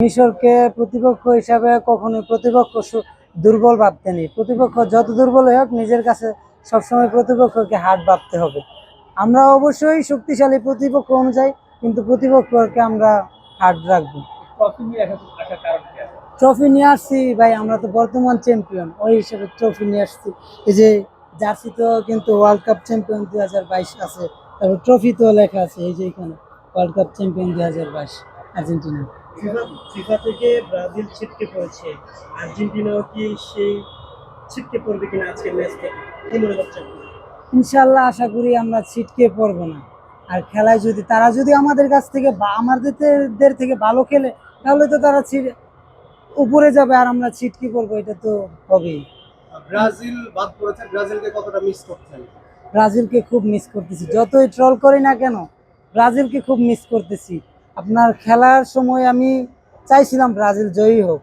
মিশরকে প্রতিপক্ষ হিসাবে কখনোই প্রতিপক্ষ দুর্বল ভাবতে নেই। প্রতিপক্ষ যত দুর্বল হোক নিজের কাছে সবসময় প্রতিপক্ষকে হার ভাবতে হবে। আমরা অবশ্যই শক্তিশালী প্রতিপক্ষ অনুযায়ী, কিন্তু প্রতিপক্ষকে আমরা হার রাখবো। ট্রফি নিয়ে আসছি ভাই, আমরা তো বর্তমান চ্যাম্পিয়ন, ওই হিসেবে ট্রফি নিয়ে আসছি। এই যে জার্সি তো কিন্তু ওয়ার্ল্ড কাপ চ্যাম্পিয়ন 2022 আছে, তারপর ট্রফি তো লেখা আছে এই যে এখানে world cup champion 2022 Argentina. FIFA থেকে ব্রাজিল ছিটকে পড়েছে, আর্জেন্টিনাও কি সেই ছিটকে পড়বে কিনা আজকের ম্যাচ থেকে, কি মনে করছেন? ইনশাল্লাহ আশা করি আমরা ছিটকে পড়বো না। আর খেলায় যদি তারা যদি আমাদের কাছ থেকে বা আমাদের থেকে ভালো খেলে, তাহলে তো তারা উপরে যাবে আর আমরা ছিটকে পড়বো, এটা তো হবেই। ব্রাজিল বাদ পড়েছে, ব্রাজিলকে কতটা মিস করছেন? ব্রাজিলকে খুব মিস করতেছি, যতই ট্রল করি না কেন ব্রাজিলকে খুব মিস করতেছি। আপনার খেলার সময় আমি চাইছিলাম ব্রাজিল জয়ী হোক,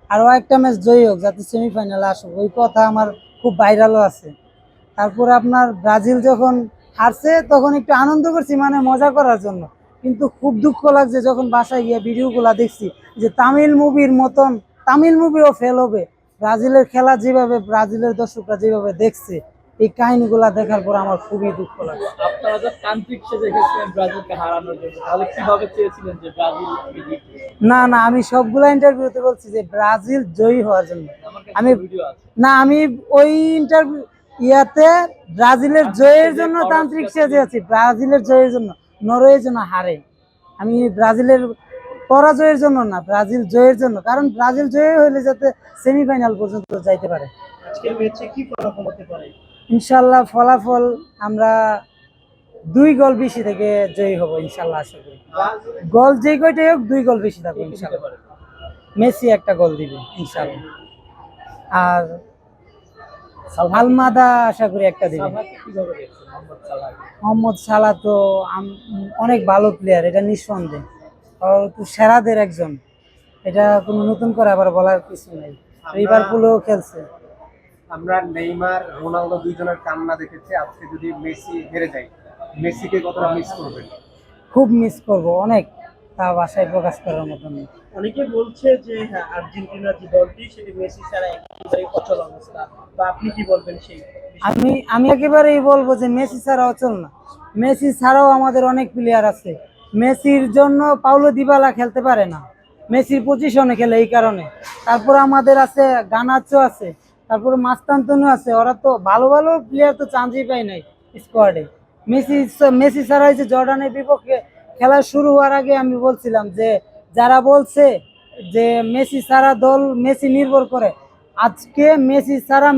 আরও একটা ম্যাচ জয়ী হোক, যাতে সেমিফাইনালে আসুক, ওই কথা আমার খুব ভাইরালও আছে। তারপরে আপনার ব্রাজিল যখন হারছে তখন একটু আনন্দ করছি, মানে মজা করার জন্য। কিন্তু খুব দুঃখ লাগছে যখন বাসায় গিয়ে ভিডিওগুলো দেখছি যে তামিল মুভির মতন, তামিল মুভিও ফেল হবে। ব্রাজিলের খেলা যেভাবে ব্রাজিলের দর্শকরা যেভাবে দেখছে, এই কাহিনীগুলা দেখার পর আমার খুবই দুঃখ লাগছে। আপনারা তো তান্ত্রিক সেজে গেছিলেন ব্রাজিলকে হারানোর জন্য, তাহলে কিভাবে চেয়েছিলেন যে ব্রাজিল না না, আমি সবগুলা ইন্টারভিউতে বলছি যে ব্রাজিল জয়ী হওয়ার জন্য। আমি ওই ইন্টারভিউ ইয়াতে ব্রাজিলের জয়ের জন্য তান্ত্রিক সেজে আছি, ব্রাজিলের জয়ের জন্য, নরওয়ে যেন হারে। আমি ব্রাজিলের পরাজয়ের জন্য না, ব্রাজিল জয়ের জন্য, কারণ ব্রাজিল জয় হইলে যাতে সেমিফাইনাল পর্যন্ত যাইতে পারে। আজকের ম্যাচে কি ফলাফল হতে পারে? ইনশাল্লাহ ফলাফল আমরা 2 গোল বেশি থেকে জয়ী হবো ইনশাল্লাহ, আশা করি। গোল যে কয়টাই হোক 2 গোল বেশি থাকবে ইনশাল্লাহ। মেসি একটা গোল দিবে ইনশাল্লাহ, আর আলমাদা আশা করি একটা দিবে। মোহাম্মদ সালাহ তো অনেক ভালো প্লেয়ার, এটা নিঃসন্দেহ, তো সেরাদের একজন, এটা কোনো নতুন করে আবার বলার কিছু নেই। লিভারপুলও খেলছে। আমরা নেইমার রোনালদো দুইজনের কান্না দেখেছি, আজকে যদি মেসি হেরে যায়, মেসিকে কতটা মিস করবেন? খুব মিস করব অনেক, তা ভাষায় প্রকাশ করার মতো নেই। অনেকে বলছে যে হ্যাঁ, আর্জেন্টিনার যে দলটি সেটি মেসি ছাড়া একেবারে অচল অবস্থা, বা আপনি কি বলবেন সেই? আমি একেবারেই বলবো যে মেসি ছাড়া অচল না। মেসি ছাড়াও আমাদের অনেক প্লেয়ার আছে। মেসির জন্য পাউলো দিবালা খেলতে পারে না, মেসির পজিশনে খেলে এই কারণে। তারপর আমাদের আছে গানাচো আছে, তারপরে মাস্তান্তনু আছে, ওরা তো ভালো ভালো প্লেয়ার তো চান্সই পায় নাই স্কোয়াডে। মেসি ছাড়া হয়েছে জর্ডানের বিপক্ষে খেলা শুরু হওয়ার আগে আমি বলছিলাম যে যারা বলছে যে মেসি ছাড়া দল মেসি নির্ভর করে, আজকে মেসি ছাড়া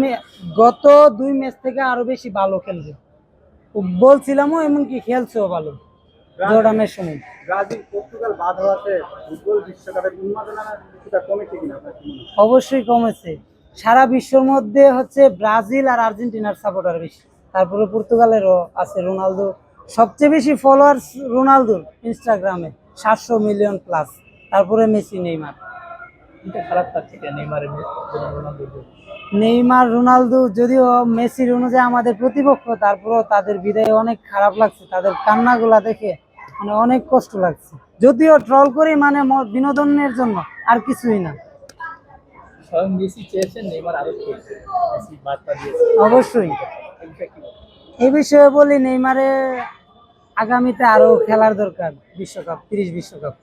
গত 2 ম্যাচ থেকে আরো বেশি ভালো খেলবে বলছিলামও, এমনকি খেলছেও ভালো জর্ডানের সময়। ব্রাজিল পর্তুগাল বাদ হওয়াতে ফুটবল বিশ্বকাপের উন্মাদনা কিছুটা কমেছে কিনা? অবশ্যই কমেছে। সারা বিশ্বর মধ্যে হচ্ছে ব্রাজিল আর আর্জেন্টিনার সাপোর্টার বেশি, তারপরে পর্তুগালেরও আছে। রোনালদো সবচেয়ে বেশি ফলোয়ার্স রোনালদোর ইনস্টাগ্রামে 700 মিলিয়ন প্লাস, তারপরে মেসি, নেইমার। খারাপ লাগছে নেইমার রোনালদো যদিও মেসির অনুযায়ী আমাদের প্রতিপক্ষ, তারপরেও তাদের বিদায়ে অনেক খারাপ লাগছে, তাদের কান্নাগুলা দেখে মানে অনেক কষ্ট লাগছে। যদিও ট্রল করি মানে বিনোদনের জন্য, আর কিছুই না। স্বয়ং মেসি চেয়েছেন নেইমার আরো খেলতে, মেসি বার্তা দিয়েছে। অবশ্যই এই বিষয়ে বলি, নেইমারে আগামীতে আরো খেলার দরকার, বিশ্বকাপ 30 বিশ্বকাপ।